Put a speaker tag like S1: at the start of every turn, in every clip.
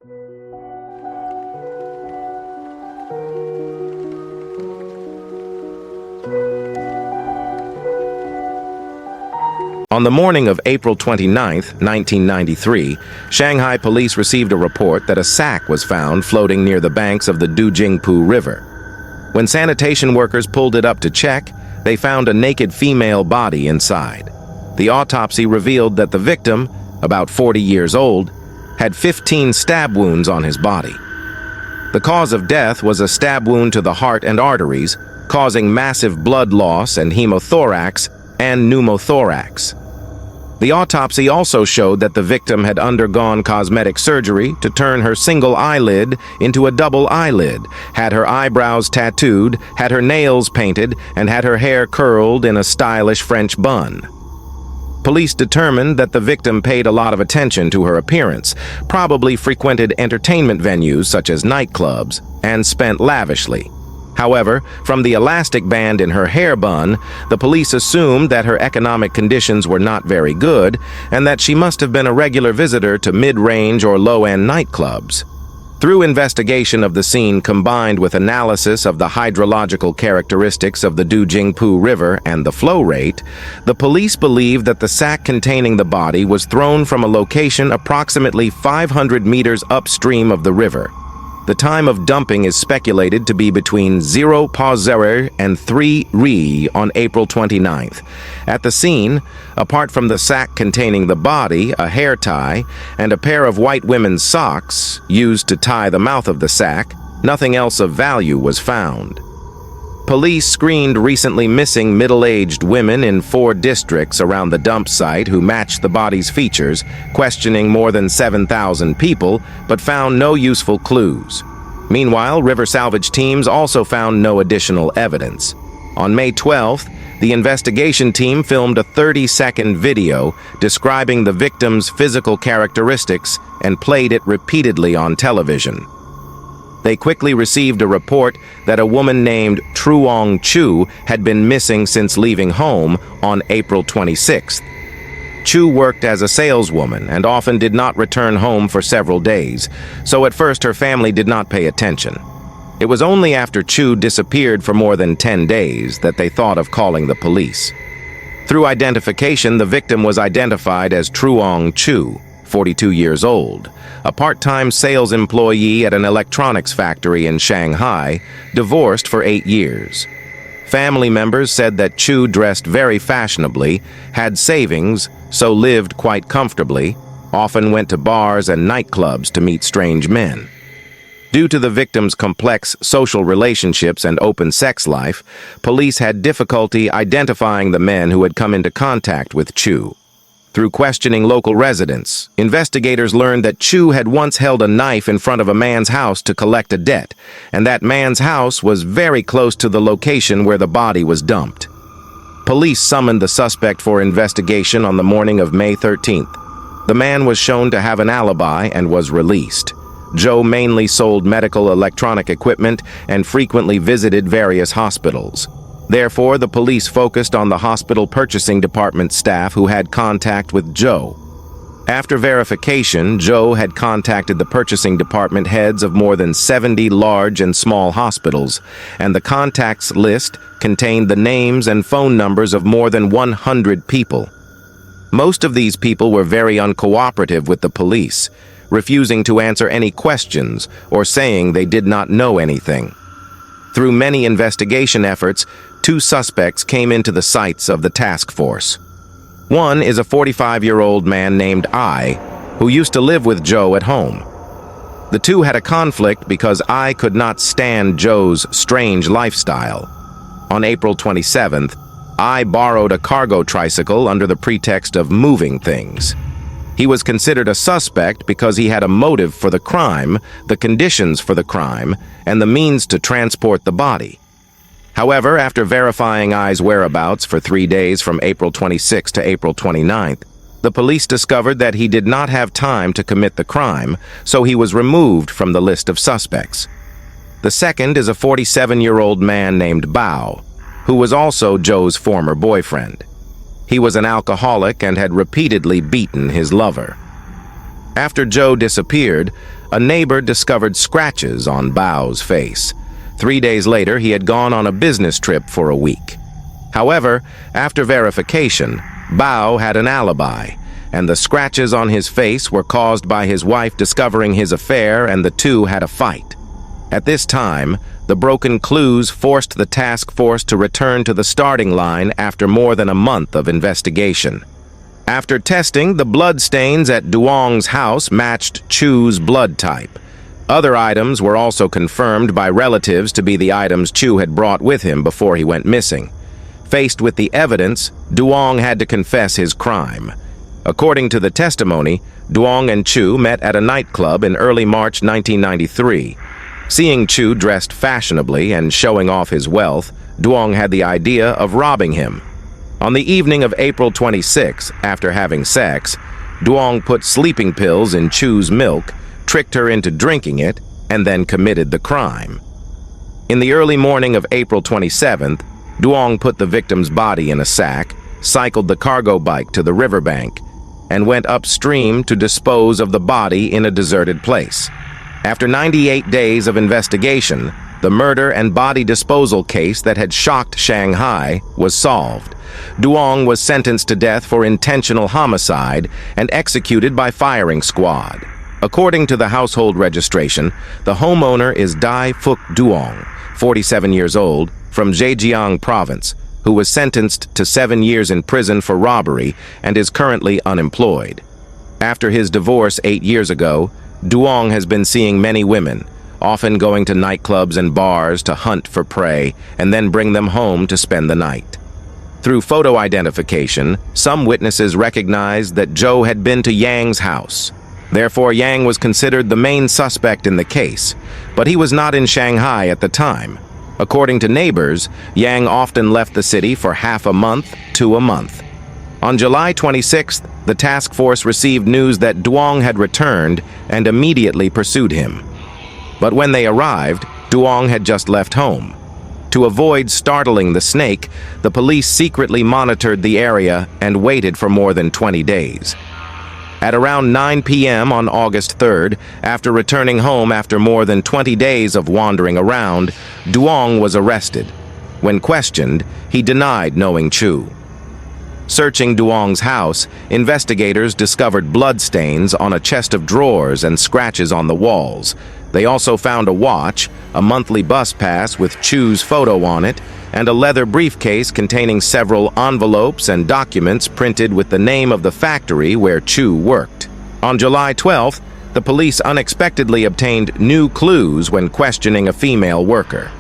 S1: On the morning of April 29, 1993, Shanghai police received a report that a sack was found floating near the banks of the Dujingpu River. When sanitation workers pulled it up to check, they found a naked female body inside. The autopsy revealed that the victim, about 40 years old, had 15 stab wounds on his body. The cause of death was a stab wound to the heart and arteries, causing massive blood loss and hemothorax and pneumothorax. The autopsy also showed that the victim had undergone cosmetic surgery to turn her single eyelid into a double eyelid, had her eyebrows tattooed, had her nails painted, and had her hair curled in a stylish French bun. Police determined that the victim paid a lot of attention to her appearance, probably frequented entertainment venues such as nightclubs, and spent lavishly. However, from the elastic band in her hair bun, the police assumed that her economic conditions were not very good and that she must have been a regular visitor to mid-range or low-end nightclubs. Through investigation of the scene combined with analysis of the hydrological characteristics of the Dujingpu River and the flow rate, the police believed that the sack containing the body was thrown from a location approximately 500 meters upstream of the river. The time of dumping is speculated to be between 0:00 and 3:00 on April 29th. At the scene, apart from the sack containing the body, a hair tie, and a pair of white women's socks used to tie the mouth of the sack, nothing else of value was found. Police screened recently missing middle-aged women in 4 districts around the dump site who matched the body's features, questioning more than 7,000 people, but found no useful clues. Meanwhile, river salvage teams also found no additional evidence. On May 12th, the investigation team filmed a 30-second video describing the victim's physical characteristics and played it repeatedly on television. They quickly received a report that a woman named Truong Chu had been missing since leaving home on April 26th. Chu worked as a saleswoman and often did not return home for several days, so at first her family did not pay attention. It was only after Chu disappeared for more than 10 days that they thought of calling the police. Through identification, the victim was identified as Truong Chu, 42 years old, a part-time sales employee at an electronics factory in Shanghai, divorced for 8 years. Family members said that Chu dressed very fashionably, had savings, so lived quite comfortably, often went to bars and nightclubs to meet strange men. Due to the victim's complex social relationships and open sex life, police had difficulty identifying the men who had come into contact with Chu. Through questioning local residents, investigators learned that Chu had once held a knife in front of a man's house to collect a debt, and that man's house was very close to the location where the body was dumped. Police summoned the suspect for investigation on the morning of May 13th. The man was shown to have an alibi and was released. Joe mainly sold medical electronic equipment and frequently visited various hospitals. Therefore, the police focused on the hospital purchasing department staff who had contact with Joe. After verification, Joe had contacted the purchasing department heads of more than 70 large and small hospitals, and the contacts list contained the names and phone numbers of more than 100 people. Most of these people were very uncooperative with the police, refusing to answer any questions or saying they did not know anything. Through many investigation efforts, 2 suspects came into the sights of the task force. One is a 45-year-old man named I, who used to live with Joe at home. The two had a conflict because I could not stand Joe's strange lifestyle. On April 27th, I borrowed a cargo tricycle under the pretext of moving things. He was considered a suspect because he had a motive for the crime, the conditions for the crime, and the means to transport the body. However, after verifying I's whereabouts for 3 days from April 26 to April 29th, the police discovered that he did not have time to commit the crime, so he was removed from the list of suspects. The second is a 47-year-old man named Bao, who was also Joe's former boyfriend. He was an alcoholic and had repeatedly beaten his lover. After Joe disappeared, a neighbor discovered scratches on Bao's face. 3 days later, he had gone on a business trip for a week. However, after verification, Bao had an alibi, and the scratches on his face were caused by his wife discovering his affair, and the two had a fight. At this time, the broken clues forced the task force to return to the starting line after more than a month of investigation. After testing, the blood stains at Duong's house matched Chu's blood type. Other items were also confirmed by relatives to be the items Chu had brought with him before he went missing. Faced with the evidence, Duong had to confess his crime. According to the testimony, Duong and Chu met at a nightclub in early March 1993. Seeing Chu dressed fashionably and showing off his wealth, Duong had the idea of robbing him. On the evening of April 26, after having sex, Duong put sleeping pills in Chu's milk, tricked her into drinking it, and then committed the crime. In the early morning of April 27th, Duong put the victim's body in a sack, cycled the cargo bike to the riverbank, and went upstream to dispose of the body in a deserted place. After 98 days of investigation, the murder and body disposal case that had shocked Shanghai was solved. Duong was sentenced to death for intentional homicide and executed by firing squad. According to the household registration, the homeowner is Dai Phúc Duong, 47 years old, from Zhejiang province, who was sentenced to 7 years in prison for robbery and is currently unemployed. After his divorce 8 years ago, Duong has been seeing many women, often going to nightclubs and bars to hunt for prey and then bring them home to spend the night. Through photo identification, some witnesses recognized that Zhou had been to Yang's house. Therefore, Yang was considered the main suspect in the case, but he was not in Shanghai at the time. According to neighbors, Yang often left the city for half a month to a month. On July 26th, the task force received news that Duong had returned and immediately pursued him. But when they arrived, Duong had just left home. To avoid startling the snake, the police secretly monitored the area and waited for more than 20 days. At around 9 p.m. on August 3rd, after returning home after more than 20 days of wandering around, Duong was arrested. When questioned, he denied knowing Chu. Searching Duong's house, investigators discovered bloodstains on a chest of drawers and scratches on the walls. They also found a watch, a monthly bus pass with Chu's photo on it, and a leather briefcase containing several envelopes and documents printed with the name of the factory where Chu worked. On July 12th, the police unexpectedly obtained new clues when questioning a female worker.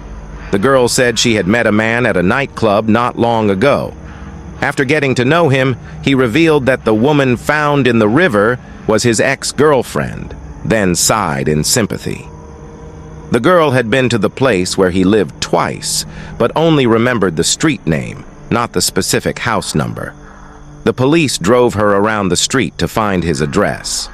S1: The girl said she had met a man at a nightclub not long ago. After getting to know him, he revealed that the woman found in the river was his ex-girlfriend, then sighed in sympathy. The girl had been to the place where he lived twice, but only remembered the street name, not the specific house number. The police drove her around the street to find his address.